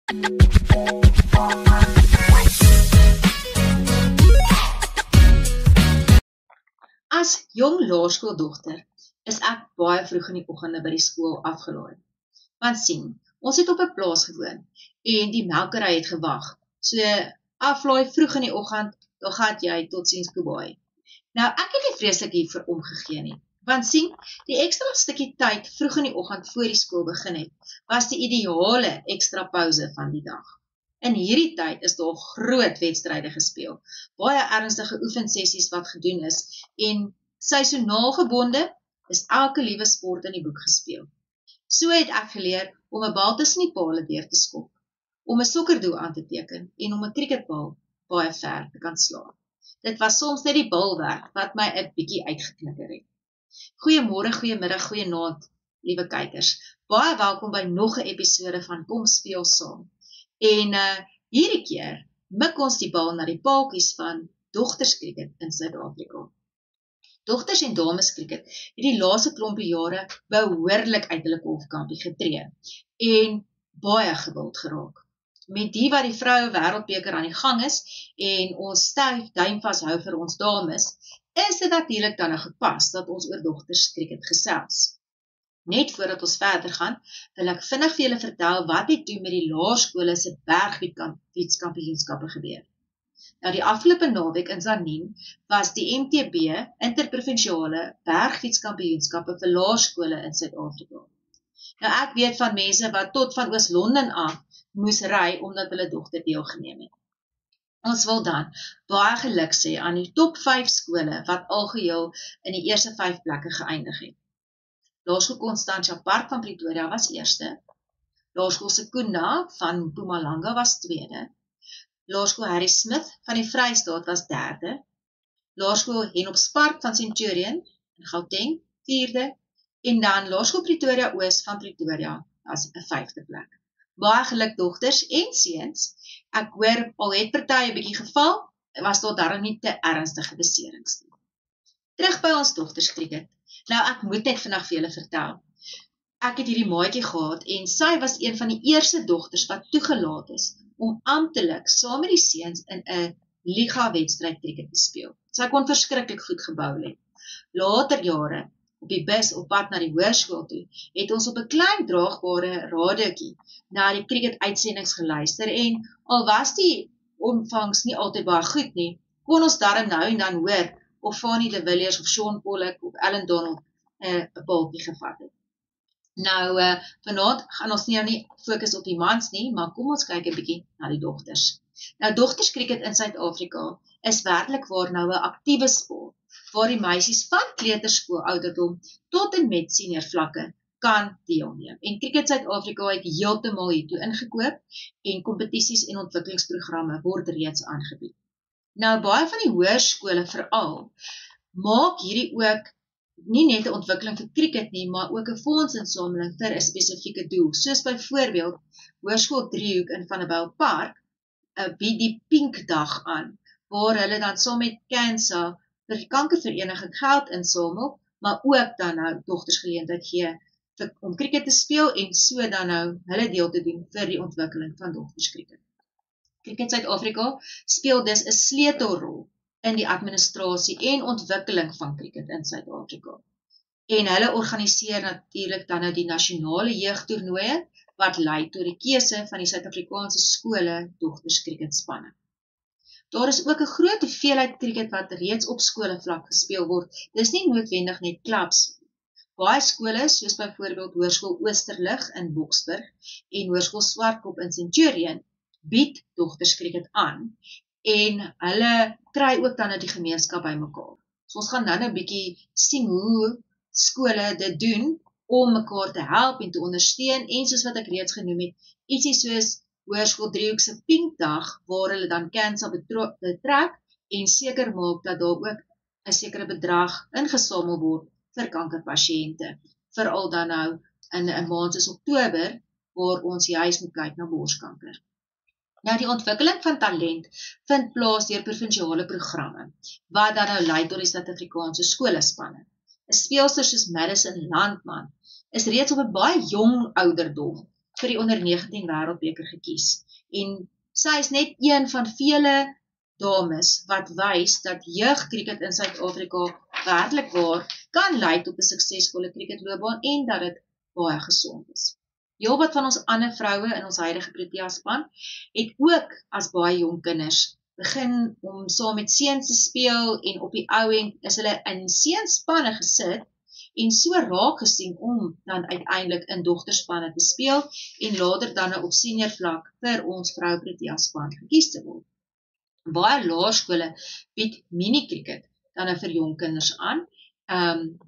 As jong laerskooldogter is ek baie vroeg in die oggende by die skool afgelaai. Want sien, ons het op 'n plaas gewoon en die melkery het gewag. So aflaai vroeg in die oggend, dan gaan jy tot siens Kobaai. Nou ek het nie vreeslik hiervoor omgegee nie. Want sien, die ekstra stukkie tyd vroeg in die oggend voor die skool begin het, was die ideale ekstra pause van die dag. In hierdie tyd is daar groot wedstryde gespeel, baie ernstige oefensessies wat gedoen is en seisoonaal gebonde is elke liewe sport in die boek gespeel. So het ek geleer om 'n bal tussen die pale deur te skop, om 'n sokkerdoel aan te teken en om 'n cricketbal baie ver te kan slaan. Dit was soms net die balwerk wat my 'n bietjie uitgeknikker het. Goeiemôre, goeiemiddag, goeienaand, liewe kykers. Baie welkom by nog 'n episode van Kom Speel Saam. En hierdie keer mik ons die bal na die paaltjies van dogterskriket in Suid-Afrika. Dogters en dames kriket het die laaste klompie jare behoorlik uit hulle kolfkampie getree en baie gewild geraak. Met die wat die vroue wêreldbeker aan die gang is en ons styf duim vashou vir ons dames, is dit natuurlik dan nou gepas dat ons oor dogterskriket gesels. Net voordat ons verder gaan, wil ek vinnig vir julle vertel wat het toe met die laerskole se bergfietskampioenskappe gebeur. Nou die afgelope naweek in Tzaneen was die MTB interprovinsiale bergfietskampioenskappe vir laerskole in Suid-Afrika. Nou ek weet van mense wat tot van Oos-London af moes ry omdat hulle dogter deelgeneem het. Ons wil dan baie geluk sê aan die top 5 skole wat algeheel in die eerste 5 plekke geëindig het. Laerskool Constantia Park van Pretoria was eerste, Laerskool Sekunda van Mpumalanga was tweede, Laerskool Harry Smith van die Vrystaat was derde, Laerskool Henops Park van Centurion in Gauteng vierde, en dan Laerskool Pretoria Oos van Pretoria as 'n 5de plek. Baie geluk dogters en seuns, ek hoor al het party 'n bietjie geval, was daar darm nie te ernstige beserings nie. Terug by ons dogterskriket. Nou ek moet net vinnig vir julle vertel. Ek het hierdie maatjie gehad en sy was een van die eerste dogters wat toegelaat is om amptelik saam met die seuns in 'n liga wedstryd kriket te speel. Sy kon verskriklik goed gebou het. Later jare, op die bus op pad na die hoërskool toe, het ons op 'n klein draagbare radiootjie na die kriket uitsendings geluister en al was die ontvangs nie altyd baie goed nie, kon ons darm nou en dan hoor of Fanie de Villiers of Sean Pollock of Alan Donald 'n baaltjie gevat het. Nou, vanaand gaan ons nie fokus op die mans nie, maar kom ons kyk 'n bietjie na die dogters. Nou, dogterskriket in Suid-Afrika is werklik waar nou 'n aktiewe sport, waar die meisies van kleuterskool ouderdom tot en met senior vlakke kan deelneem. En Kriket Suid-Afrika het heeltemal hiertoe ingekoop en kompetisies en ontwikkelingsprogramme word reeds aangebied. Nou, baie van die hoërskole veral maak hierdie ook nie net 'n ontwikkeling vir kriket nie, maar ook 'n fondsinsameling vir 'n spesifieke doel. Soos byvoorbeeld Hoërskool Driehoek in Vanderbijl Park bied die Pink Dag aan, waar hulle dan saam met Cancer vir die kankervereniging geld insamel, maar ook dan nou dogters geleentheid gee om kriket te speel en so dan nou hulle deel te doen vir die ontwikkeling van dogterskriket. Kriket Suid-Afrika speel dus 'n sleutelrol in die administrasie en ontwikkeling van kriket in Suid-Afrika. En hulle organiseer natuurlik dan nou die nasionale jeugtoernooie wat lei tot die keuse van die Suid-Afrikaanse skole dogterskrieketspanne. Daar is ook 'n groot hoeveelheid kriket wat reeds op skolevlak gespeel word. Dis nie noodwendig net klubs. Baie skole, soos byvoorbeeld Hoërskool Oosterlig in Boksburg en Hoërskool Swartkop in Centurion, bied dogterskriket aan en hulle kry ook dan nou die gemeenskap bymekaar. So ons gaan nou 'n bietjie sien hoe skole dit doen om mekaar te help en te ondersteun en soos wat ek reeds genoem het, ietsie soos Hoërskool Driehoek se Pink Dag waar hulle dan Cancer betrek en seker maak dat daar ook 'n sekere bedrag ingesamel word vir kankerpasiënte, veral dan nou in 'n maand soos Oktober waar ons juis moet kyk na borskanker. Nou die ontwikkeling van talent vind plaas deur provinsiale programme wat dan nou lei tot die Suid-Afrikaanse skolespanne. 'n Speelster soos Madison Landman is reeds op 'n baie jong ouderdom vir die onder 19 wêreldbeker gekies. En sy is net een van vele dames wat wys dat jeugkriket in Suid-Afrika werklik waar kan lei tot 'n suksesvolle kriketloopbaan en dat dit baie gesond is. Heelwat van ons ander vroue in ons huidige Protea span het ook as baie jong kinders begin om saam met seuns te speel en op die ou end is hulle in seunspanne gesit en so raak gesien om dan uiteindelik in dogterspanne te speel en later dan op senior vlak vir ons vrou Protea span gekies te word. Baie laerskole bied mini-kriket dan vir jong kinders aan.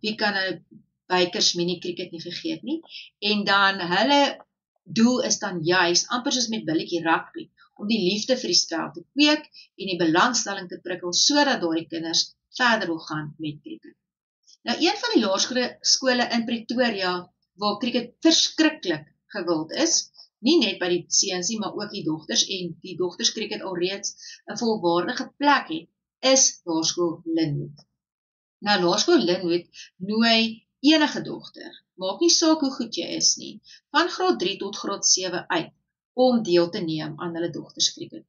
Wie kan 'n bykers mini-kriket nie vergeet nie. En dan hulle doel is dan juis amper soos met billetjie rugby om die liefde vir die spel te kweek en die belangstelling te prikkel sodat daardie kinders verder wil gaan met kriket. Nou een van die laerskole in Pretoria waar kriket verskriklik gewild is, nie net by die seuns nie, maar ook die dogters en die dogters kriket alreeds 'n volwaardige plek het, is Laerskool Linwood. Nou Laerskool Linwood nooi enige dogter, maak nie saak hoe goed jy is nie, van graad 3 tot graad 7 uit, om deel te neem aan hulle dogterskriket.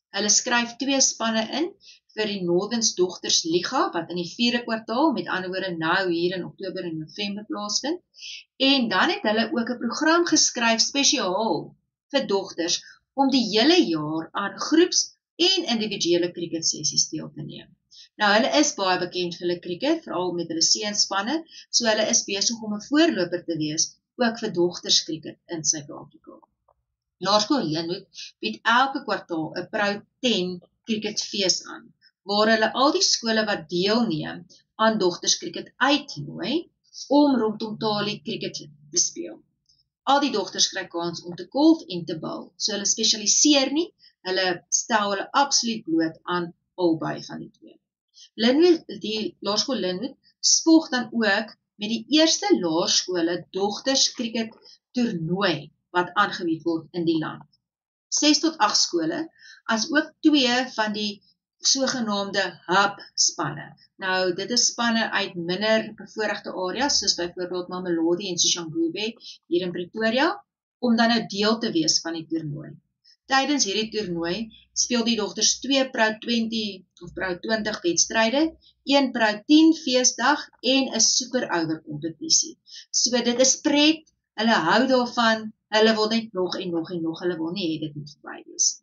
Hulle skryf 2 spanne in vir die Northerns Dogters Liga, wat in die 4de kwartaal, met ander woorde nou hier in Oktober en November plaasvind, en dan het hulle ook 'n program geskryf spesiaal vir dogters, om die hele jaar aan groeps- en individuele kriketsessies deel te neem. Nou, hulle is baie bekend vir hulle kriket, veral met hulle seunspanne, so hulle is besig om 'n voorloper te wees, ook vir dogterskriket in Suid-Afrika. Laerskool Linwood bied elke kwartaal 'n Proud 10 kriketfees aan, waar hulle al die skole wat deelneem aan dogterskriket uitnooi, om rondom Talie kriket te speel. Al die dogters kry kans om te golf en te bal, so hulle spesialiseer nie, hulle stel hulle absoluut bloot aan albei van die twee. Die Laerskool Linwood spog dan ook met die eerste laerskole dogterskriket toernooi wat aangebied word in die land. 6 tot 8 skole, as ook 2 van die sogenaamde hub spanne. Nou, dit is spanne uit minder bevoorregte areas, soos byvoorbeeld Mamelodi en Soshanguve hier in Pretoria, om dan nou deel te wees van die toernooi. Tydens hierdie toernooi speel die dogters 2 Proud 20 of Proud 20 wedstryde, 1 Proud 10 feesdag en 'n super over kompetisie. So dit is pret, hulle hou daarvan, hulle wil net nog en nog en nog, hulle wil nie hê dit moet verby wees.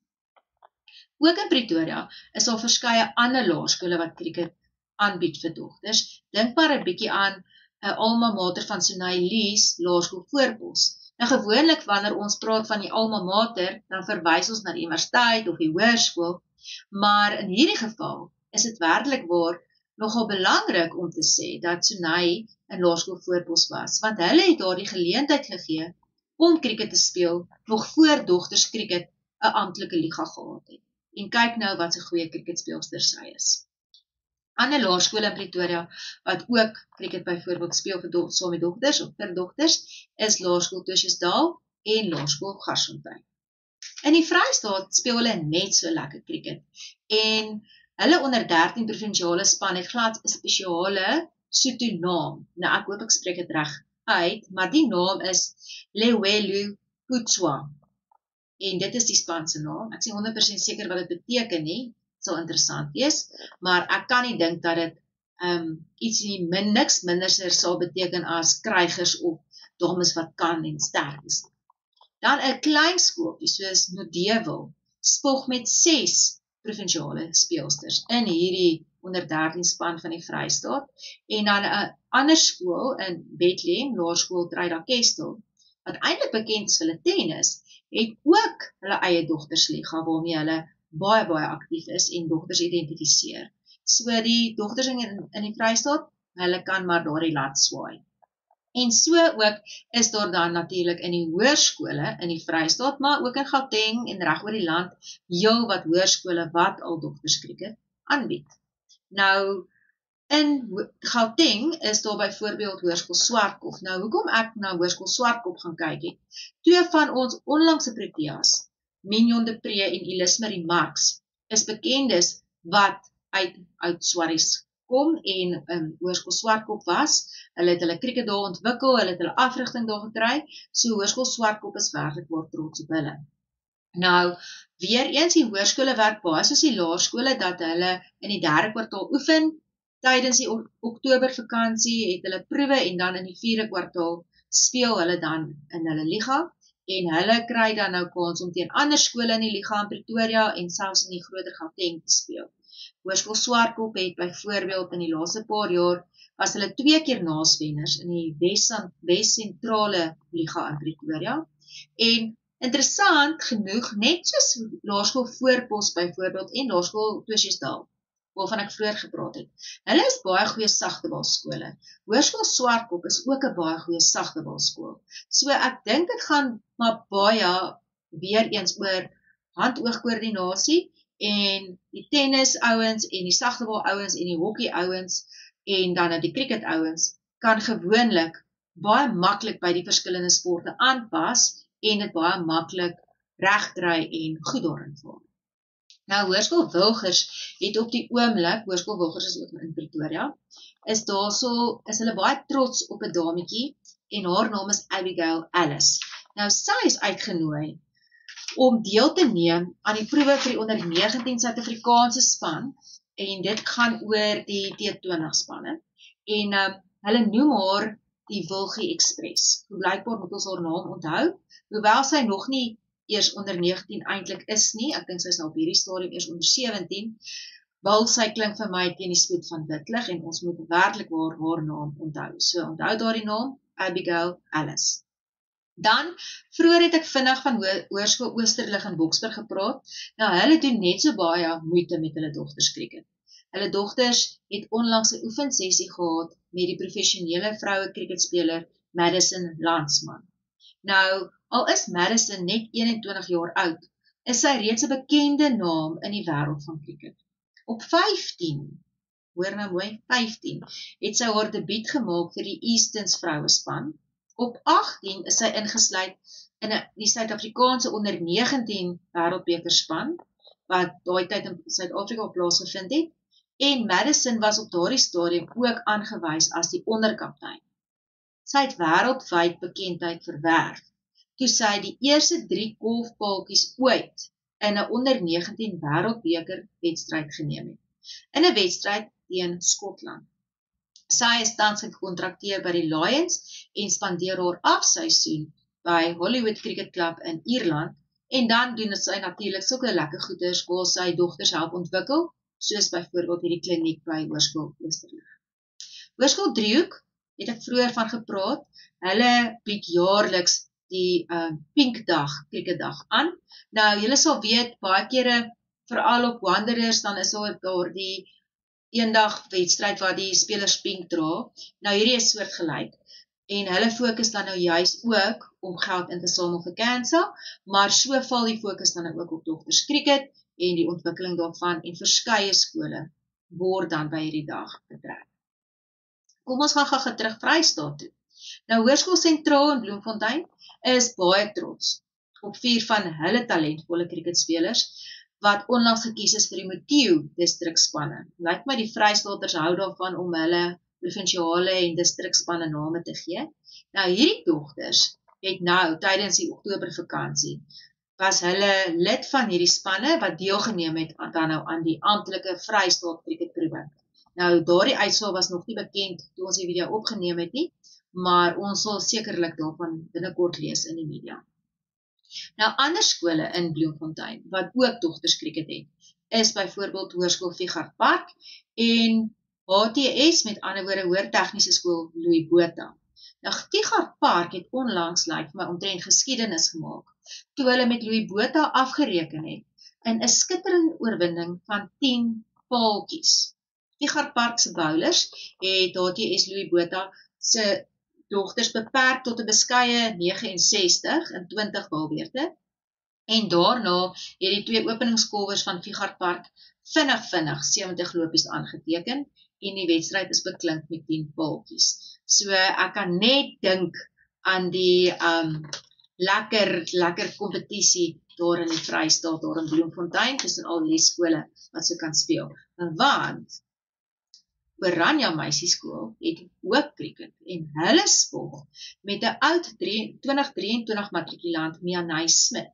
Ook in Pretoria is daar verskeie ander laerskole wat kriket aanbied vir dogters. Dink maar 'n bietjie aan 'n alma mater van Sunay Lees, Laerskool Voorkos. Nou gewoonlik wanneer ons praat van die alma mater, dan verwys ons na die universiteit of die hoërskool, maar in hierdie geval is dit werklik waar nogal belangrik om te sê dat Sunay in Laerskool Voorkos was, want hulle het daardie geleentheid gegee om kriket te speel nog voor dogterskriket 'n amptelike liga gehad het. En kyk nou wat 'n goeie kriketspeelster sy is. Ander laerskole in Pretoria wat ook kriket byvoorbeeld speel vir saam met dogters of vir dogters is Laerskool Tosjesdal en Laerskool Garsfontein. In die Vrystaat speel hulle net so lekker kriket en hulle onder 13 provinsiale span het glad 'n spesiale Sotho naam. Nou ek hoop ek spreek dit reg uit, maar die naam is Lewelu Kutswa. En dit is die span se naam. Ek is nie 100% seker wat dit beteken nie. Sal interessant wees, maar ek kan nie dink dat dit iets niks minderser sal beteken as krygers of dames wat kan en sterk is. Dan 'n klein skooltjie soos Nodewil spog met 6 provinsiale speelsters in hierdie onder 13 span van die Vrystaat en dan 'n ander skool in Bethlehem, Laerskool Tryda Kestel, wat eintlik bekend is vir hulle tennis, het ook hulle eie dogtersliga waarmee hulle baie aktief is en dogters identifiseer. So die dogters in die Vrystaat, hulle kan maar daardie lat swaai. En so ook is daar dan natuurlik in die hoërskole in die Vrystaat, maar ook in Gauteng en reg oor die land, heelwat hoërskole wat al dogterskriket aanbied. Nou, in Gauteng is daar byvoorbeeld Hoërskool Swartkop. Nou, hoekom ek na Hoërskool Swartkop gaan kyk het? 2 van ons onlangse Proteas, Mignon de Pre en Elis Marie Marx, is bekendes wat uit Swarries kom en Hoërskool Swartkop was. Hulle het hulle krieket daar ontwikkel, hulle het hulle afrigting daar gekry, so Hoërskool Swartkop is werklik waar trots op hulle. Nou, weer eens, die hoërskole werk baie soos die laerskole, dat hulle in die 3de kwartaal oefen, tydens die Oktobervakansie het hulle proewe en dan in die 4de kwartaal speel hulle dan in hulle liga en hulle kry dan nou kans om teen ander skole in die liga in Pretoria en selfs in die groter Gauteng te speel. Hoërskool Swartkop het byvoorbeeld in die laaste paar jaar was hulle 2 keer naswenners in die Wes-sentrale liga in Pretoria en interessant genoeg, net soos Laerskool Voorpos byvoorbeeld en Laerskool Tosjesdal, waarvan ek vroeër gepraat het. Hulle is baie goeie sagtebalskole. Hoërskool Swartkop is ook 'n baie goeie sagtebalskool. So ek dink dit gaan maar baie weer eens oor hand-oog-koördinasie en die tennis ouens en die sagtebal ouens en die hokkie ouens en dan die cricket ouens kan gewoonlik baie maklik by die verskillende sporte aanpas en dit baie maklik regkry en goed daarin vaar. Nou, Hoërskool Wilgers het op die oomblik, Hoërskool Wilgers is ook in Pretoria, is hulle baie trots op 'n dametjie en haar naam is Abigail Alice. Nou, sy is uitgenooi om deel te neem aan die proewe vir die onder 19 Suid-Afrikaanse span en dit gaan oor die T20 spanne en hulle noem haar die Wilgie Express. Blykbaar moet ons haar naam onthou, hoewel sy nog nie eers onder 19 eintlik is nie, ek dink sy is nou op hierdie stadium eers onder 17, wil sy klink vir my teen die spoed van wit lig en ons moet werklik haar naam onthou. So onthou daardie naam, Abigail Alice. Dan, vroeër het ek vinnig van Hoërskool Oosterlig in Boksburg gepraat. Nou, hulle doen net so baie moeite met hulle dogters krieket. Hulle dogters het onlangs 'n oefensessie gehad met die professionele vroue krieketspeler Madison Landsman. Nou, al is Madison net 21 jaar oud, is sy reeds 'n bekende naam in die wêreld van krieket. Op 15, hoor nou mooi, 15, het sy haar debuut gemaak vir die Eastons vrouespan. Op 18 is sy ingesluit in die Suid-Afrikaanse onder 19 wêreldbekerspan, wat daai tyd in Suid-Afrika plaasgevind het, en Madison was op daardie stadium ook aangewys as die onderkaptein. Sy het wêreldwyd bekendheid verwerf, toe sy die eerste 3 golfpaaltjies ooit in 'n onder 19 wêreldbeker wedstryd geneem het, in 'n wedstryd teen Skotland. Sy is tans gekontrakteer by die Lions en spandeer haar afseisoen by Hollywood Cricket Club in Ierland en dan doen sy natuurlik sulke lekker goeders waar sy dogters help ontwikkel, soos byvoorbeeld hierdie kliniek by Hoërskool Oosterlig. Hoërskool Driehoek het ek vroeër van gepraat. Hulle bied jaarliks die Pinkdag, Cricketdag aan. Nou, julle sal weet, baie kere, veral op Wanderers, dan is daar die eendag wedstryd waar die spelers pink dra. Nou, hierdie is soortgelyk. En hulle fokus dan nou juis ook om geld in te samel vir cancer, maar so val die fokus dan ook op dogters krieket en die ontwikkeling daarvan en verskeie skole word dan by hierdie dag betrek. Kom ons gaan gou terug Vrystaat toe. Nou, Hoërskool Sentraal in Bloemfontein is baie trots op 4 van hulle talentvolle krieketspelers wat onlangs gekies is vir die Motio distrikspanne. Lyk my die Vrystaaters hou daarvan om hulle provinsiale en distrikspanne name te gee. Nou, hierdie dogters het nou tydens die Oktobervakansie was hulle lid van hierdie spanne wat deelgeneem het dan nou aan die amptelike Vrystaat krieketproewe. Nou, daardie uitslae was nog nie bekend toe ons die video opgeneem het nie, maar ons sal sekerlik daarvan binnekort lees in die media. Nou, ander skole in Bloemfontein wat ook dogters krieket het, is byvoorbeeld Hoërskool Figart Park en HTS, met ander woorde Hoërtegniese Skool Louis Botha. Nou, Figart Park het onlangs lyk vir my omtrent geskiedenis gemaak, toe hulle met Louis Botha afgereken het in 'n skitterende oorwinning van 10 paaltjies. Figart Park se bowlers het HTS Louis Botha se dogters beperk tot 'n beskeie 69 in 20 balbeurte en daarna het die 2 openingskolwers van Figart Park vinnig 70 lopies aangeteken en die wedstryd is beklink met 10 paaltjies. So ek kan net dink aan die lekker kompetisie daar in die Vrystaat, daar in Bloemfontein, tussen al die skole wat so kan speel. Want Oranje meisieskool het ook cricket en hulle spog met 'n oud 2023 matrikulant Mianay Smit.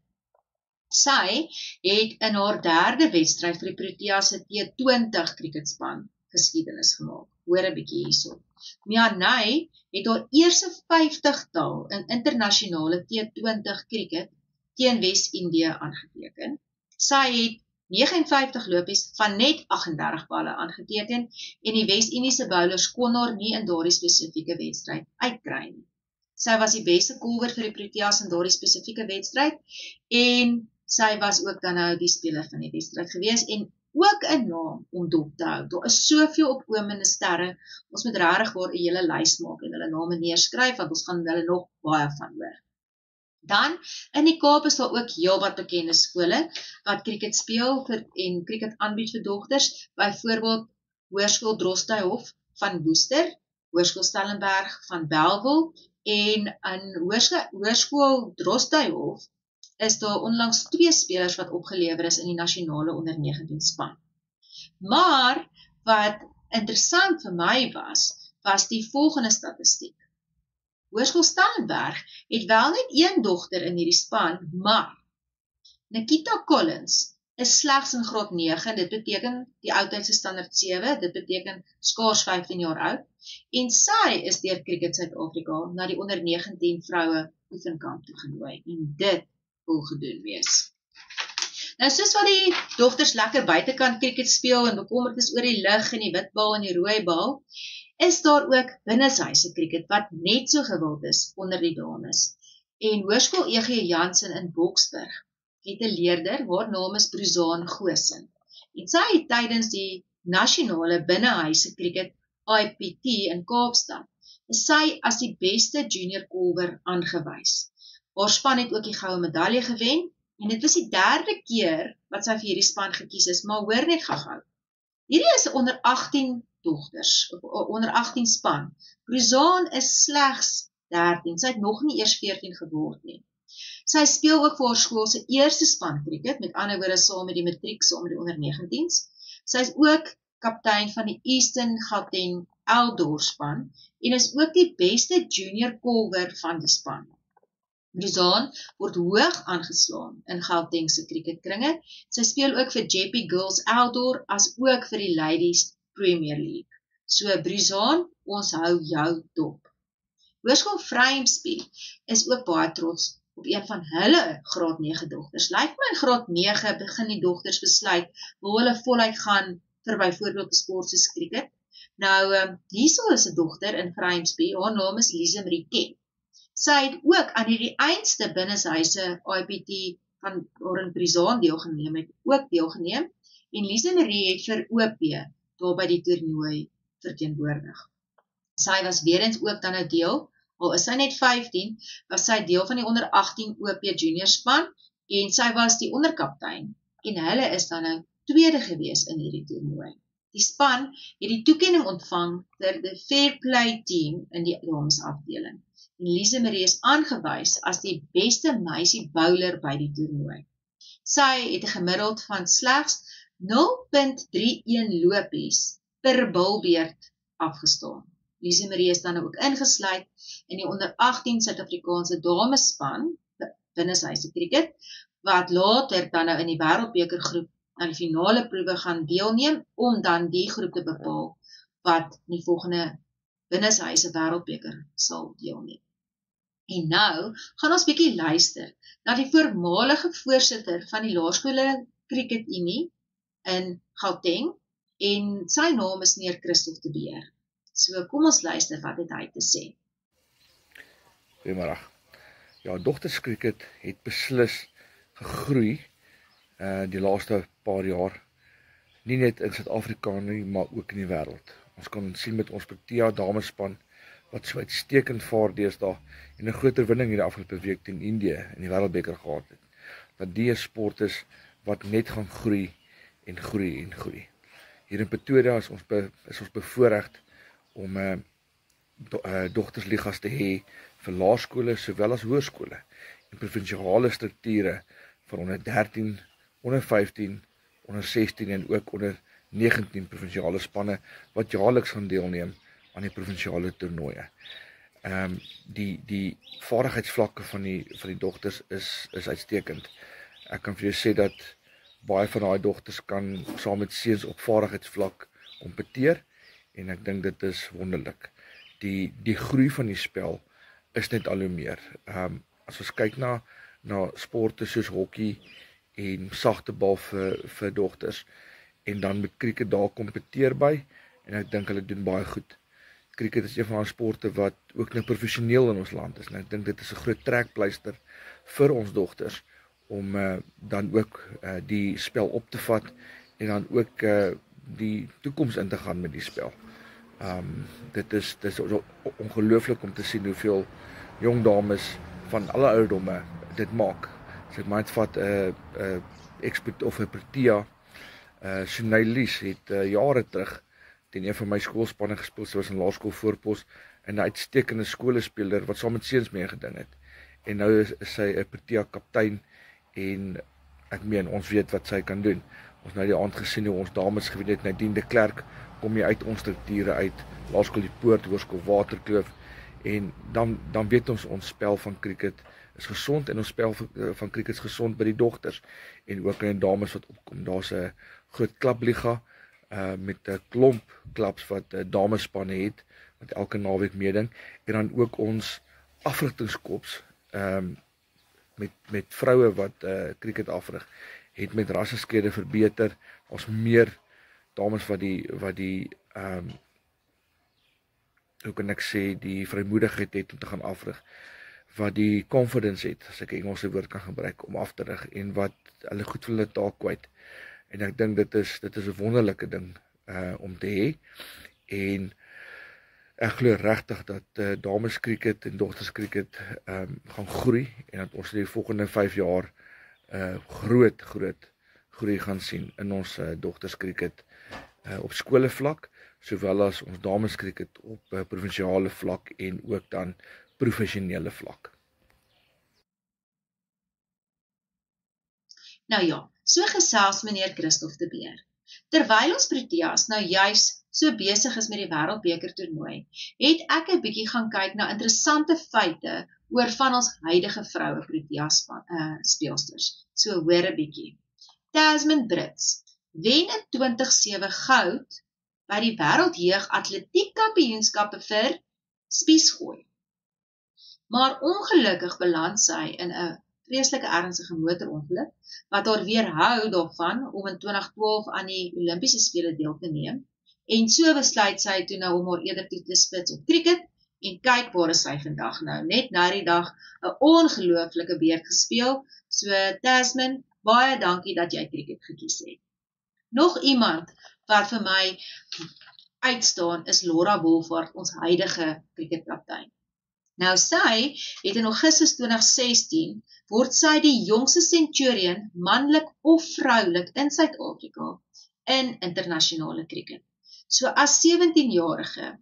Sy het in haar derde wedstryd vir die Proteas se T20 cricketspan geskiedenis gemaak. Hoor 'n bietjie hierso. Mianay het haar eerste 50-tal in internasionale T20 cricket teen Wes-Indië aangeteken. Sy het 59 lopies van net 38 balle aangeteken en die Wes-Indiese bowlers kon haar nie in daardie spesifieke wedstryd uitkry nie. Sy was die beste kolwer vir die Proteas in daardie spesifieke wedstryd en sy was ook dan nou die speler van die wedstryd gewees en ook 'n naam om dop te hou. Daar is soveel opkomende sterre. Ons moet regtig waar 'n hele lys maak en hulle name neerskryf want ons gaan hulle nog baie van hoor. Dan in die Kaap is daar ook heelwat bekende skole wat cricket speel en cricket aanbied vir dogters, byvoorbeeld Hoërskool Drostehof van Woester, Hoërskool Stellenberg van Bellville en in Hoërskool Drostehof is daar onlangs 2 spelers wat opgelewer is in die nasionale onder 19 span. Maar wat interessant vir my was die volgende statistiek. Hoërskool Stellenberg het wel net 1 dogter in hierdie span, maar Nikita Collins is slegs in graad 9, dit beteken die oudheidse standaard 7, dit beteken skaars 15 jaar oud, en sy is deur Cricket Suid-Afrika na die onder 19 vroue oefenkamp toegenooi, en dit wil gedoen wees. Nou soos wat die dogters lekker buitekant cricket speel en bekommerd is oor die lig en die witbal en die rooi bal, is daar ook binneshuise cricket wat net so gewild is onder die dames. En Hoërskool E.G. Jansen in Boksburg het 'n leerder, haar naam is Bruzaan Goosen. En sy het tydens die nasionale binnehuise cricket IPT in Kaapstad, is sy as die beste junior kolwer aangewys. Haar span het ook die goue medalje gewen, en dit was die 3de keer wat sy vir hierdie span gekies is, maar hoor net gou-gou. Hierdie is onder 18 dogters, onder 18 span. Bruzaan is slegs 13, sy het nog nie eers 14 geword nie. Sy speel ook vir haar skool se eerste span cricket, met ander woorde saam met die matriek, saam met die onder 19s. Sy is ook kaptein van die Eastern Gauteng Outdoor span, en is ook die beste junior kolwer van die span. Bruzaan word hoog aangeslaan in Gautengse cricketkringe. Sy speel ook vir Jeppe Girls Outdoor as ook vir die Ladies Premier League. So Bruzaan, ons hou jou dop. Hoërskool Vryheidsby is ook baie trots op een van hulle graad 9 dogters. Lyk my in graad 9 begin die dogters besluit, wil hulle voluit gaan vir byvoorbeeld 'n sport soos cricket. Nou, hierso is 'n dogter in Vryheidsby, haar naam is Lise Marie Kemp. Sy het ook aan hierdie einste binneshuise IPT van waarin Bruzaan deelgeneem, en Lise Marie het vir OP daar by die toernooi verteenwoordig. Sy was weer eens ook dan 'n deel, al is sy net 15, was sy deel van die onder 18 OP junior span, en sy was die onderkaptein, en hulle is dan nou tweede gewees in hierdie toernooi. Die span het die toekenning ontvang vir die Fair Play Team in die damesafdeling. En Lise Marie is aangewys as die beste meisie bowler by die toernooi. Sy het 'n gemiddeld van slegs 0.31 lopies per bilbeerd afgestaan. Lise Marie is dan ook ingesluit in die onder 18 Suid-Afrikaanse damespan binneshuise cricket, wat later dan nou in die wêreldbekergroep aan die finale proewe gaan deelneem, om dan die groep te bepaal wat in die volgende binneshuise wêreldbeker sal deelneem. En nou gaan ons bietjie luister na die voormalige voorsitter van die Laerskole Cricket Unie in Gauteng, en sy naam is meneer Christof de Beer. So kom ons luister wat het hy te sê. Goeiemôre. Ja, dogterskriket het beslis gegroei die laaste paar jaar, nie net in Suid-Afrika nie, maar ook in die wêreld. Ons kan sien met ons Protea damespan wat so uitstekend vaar deesdae en 'n groot oorwinning hierdie afgelope week teen Indië in die wêreldbeker gehad het. Dat die sport is wat net gaan groei en groei en groei. Hier in Pretoria is ons bevoorreg om dogtersligas te hê vir laerskole sowel as hoërskole en provinsiale strukture vir onder 13, onder 15, onder 16 en ook onder 19 provinsiale spanne wat jaarliks gaan deelneem aan die provinsiale toernooie. Die vaardigheidsvlakke van die dogters is uitstekend. Ek kan vir jou sê dat baie van daai dogters kan saam met seuns op vaardigheidsvlak kompeteer en ek dink dit is wonderlik. Die groei van die spel is net al hoe meer. As ons kyk na sporte soos hokkie en sagte bal vir dogters en dan met krieket daar kompeteer by en ek dink hulle doen baie goed. Krieket is een van die sporte wat ook nou professioneel in ons land is en ek dink dit is 'n groot trekpleister vir ons dogters om dan ook die spel op te vat en dan ook die toekoms in te gaan met die spel. Dit is ongelooflik om te sien hoeveel jong dames van alle ouderdomme dit maak. As ek maar vat Expert of 'n Protea, Sunaylies het jare terug teen een van my skoolspanne gespeel. Sy was in laerskool Voorpos en 'n uitstekende skoolspeler wat saam met seuns meegeding het. En nou is sy 'n Protea kaptein en ek meen ons weet wat sy kan doen. Ons nou die aand gesien hoe ons dames gewen het, Nadine de Klerk kom jy uit ons strukture uit, Laerskool die Poort, Hoërskool Waterkloof en dan weet ons spel van krieket is gesond en ons spel van krieket is gesond by die dogters en ook in dames wat opkom. Daar's 'n groot klapliga met 'n klomp klubs wat damespanne het wat elke naweek meeding en dan ook ons afrigtingskops met vroue wat krieket afrig het met rasseskede verbeter. Ons meer dames wat die hoe kan ek sê die vrymoedigheid het om te gaan afrig, wat die confidence het, as ek 'n Engelse woord kan gebruik om af te rig en wat hulle goed vir hulle taak kwyt. En ek dink dit is 'n wonderlike ding om te hê en ek glo regtig dat dames krieket en dogters krieket gaan groei en dat ons die volgende 5 jaar groot groei gaan sien in ons dogters krieket op skole vlak, sowel as ons dames krieket op provinsiale vlak en ook dan professionele vlak. Nou ja, so gesels meneer Christof de Beer. Terwyl ons Proteas nou juis so besig is met die Wêreldbeker toernooi, het ek 'n bietjie gaan kyk na interessante feite oor van ons huidige vroue Protea speelsters. So hoor 'n bietjie. Tasman Brits wen in 2007 goud by die Wêreldjeug Atletiek Kampioenskappe vir spiesgooi. Maar ongelukkig beland sy in 'n vreeslike ernstige motorongeluk wat haar weerhou daarvan om in 2012 aan die Olimpiese spele deel te neem. En so besluit sy toe nou om haar eerder toe te spits op krieket en kyk waar is sy vandag nou. Net na die dag 'n ongelooflike beurt gespeel. So Tasman, baie dankie dat jy krieket gekies het. Nog iemand wat vir my uitstaan is Laura Wolfhard, ons huidige kriketkaptein. Nou sy het in Augustus 2016 word sy die jongste centurion, manlik of vroulik in Suid-Afrika in internasionale krieket. So as 17-jarige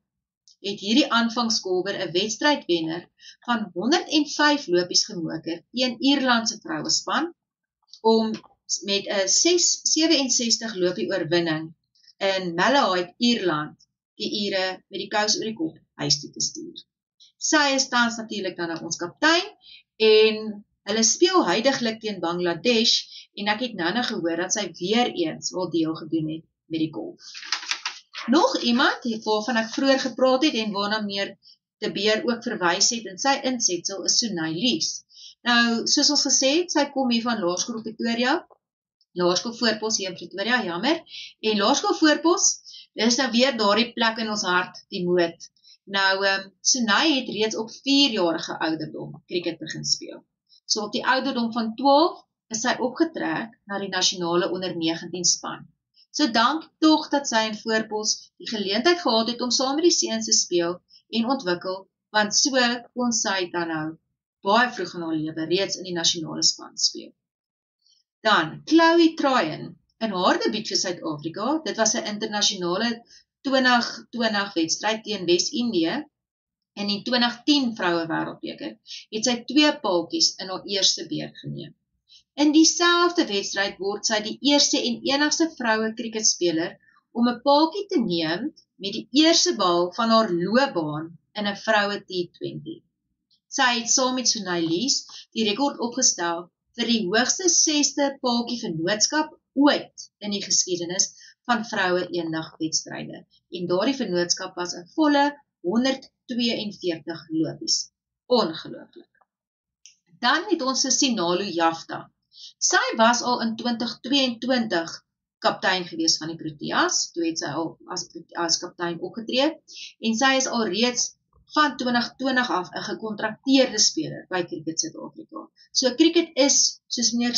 het hierdie aanvangskolwer 'n wedstrydwenner van 105 lopies gemoker teen Ierlandse vrouespan om met 'n 67 lopie oorwinning in Malahide, Ierland, die Ire met die kous oor die kop huis toe te stuur. Sy is tans natuurlik dan ons kaptein en hulle speel huidiglik teen Bangladesh en ek het nou gehoor dat sy weer eens wil deel gedoen het met die golf. Nog iemand waarvan ek vroeër gepraat het en waarna meneer de Beer ook verwys het in sy insetsel is Sunaylies. Nou, soos ons gesê het, sy kom hier van Laerskool Pretoria, Laerskool Voorpos hier in Pretoria, jammer, en Laerskool Voorpos, dis nou weer daardie plek in ons hart, die moed. Nou, Sunay het reeds op 4-jarige ouderdom krieket begin speel. So op die ouderdom van 12 is sy opgetrek na die nasionale onder 19 span. So dank tog dat sy in Voorpos die geleentheid gehad het om saam met die seuns te speel en ontwikkel, want so kon sy dan nou baie vroeg in haar lewe reeds in die nasionale span speel. Dan, Chloe Tryon, in haar debuut vir Suid-Afrika, dit was 'n internasionale 2020 wedstryd teen Wes-Indië, en in 2010 vroue wêreldbeker, het sy 2 paaltjies in haar eerste beurt geneem. In dieselfde wedstryd word sy die eerste en enigste vroue kriketspeler om 'n paaltjie te neem met die eerste bal van haar loopbaan in 'n vroue T20. Sy het saam met Sunaylies die rekord opgestel vir die hoogste 6de paaltjie vennootskap ooit in die geskiedenis van vroue eendagwedstryde. En daardie vennootskap was 'n volle 142 lopies. Ongelooflik. Dan het ons Sinalo Jafta. Sy was al in 2022 kaptein gewees van die Proteas, toe het sy al as kaptein opgetree, en sy is al reeds van 2020 af 'n gekontrakteerde speler by Cricket Suid-Afrika. So cricket is, soos meneer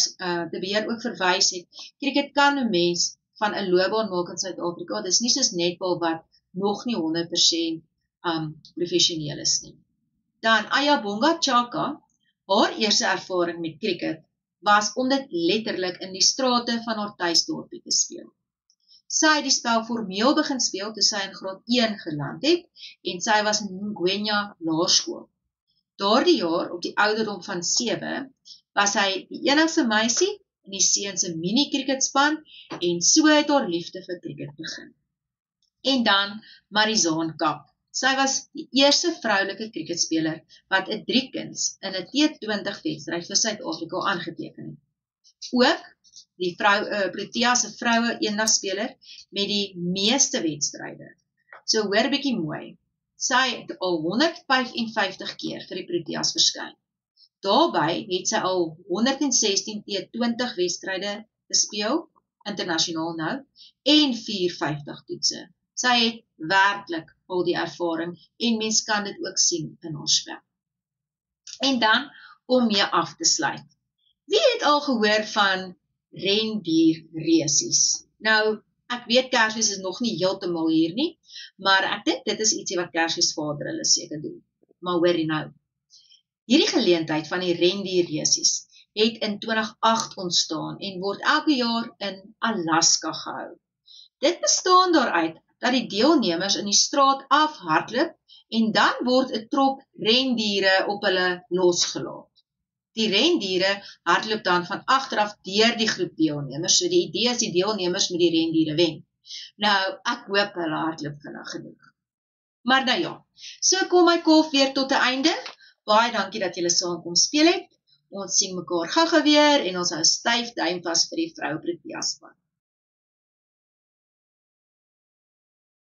De Beer ook verwys het, cricket kan 'n mens van 'n loopbaan maak in Suid-Afrika. Dis nie soos netbal wat nog nie 100% professioneel is nie. Dan Ayabonga Chaka, haar eerste ervaring met cricket was om dit letterlik in die strate van haar tuisdorpie te speel. Sy het die spel formeel begin speel toe sy in graad 1 geland het en sy was in Ngwenya Laerskool. Daardie jaar, op die ouderdom van 7, was sy die enigste meisie in die seuns se mini-cricketspan en so het haar liefde vir cricket begin. En dan Marizaan Kap. Sy was die eerste vroulike cricketspeler wat 'n 3-kuns in 'n T20 wedstryd vir Suid-Afrika aangeteken het. Ook die Protea se vroue eendagspeler met die meeste wedstryde. So hoor bietjie mooi. Sy het al 155 keer vir die Proteas verskyn. Daarbey het sy al 116 T20 wedstryde gespeel, internasionaal nou, en 450 toetse. Sy het werklik al die ervaring en mens kan dit ook sien in haar spel. En dan, om mee af te sluit. Wie het al gehoor van rendierresies? Nou, ek weet Kersfees is nog nie heeltemal hier nie, maar ek dink dit is ietsie wat Kersfeesvader hulle seker doen. Maar hoor jy nou, hierdie geleentheid van die rendierresies het in 2008 ontstaan en word elke jaar in Alaska gehou. Dit bestaan daaruit dat die deelnemers in die straat afhardloop en dan word 'n trop rendiere op hulle losgelaat. Die rendiere hardloop dan van agteraf deur die groep deelnemers, so die idee is die deelnemers met die rendiere wen. Nou, ek hoop hulle hardloop vinnig genoeg. Maar nou ja, so kom my kolf weer tot 'n einde. Baie dankie dat julle saam kom speel het. Ons sien mekaar gou-gou weer en ons hou styf duim vas vir die vrou Protea span.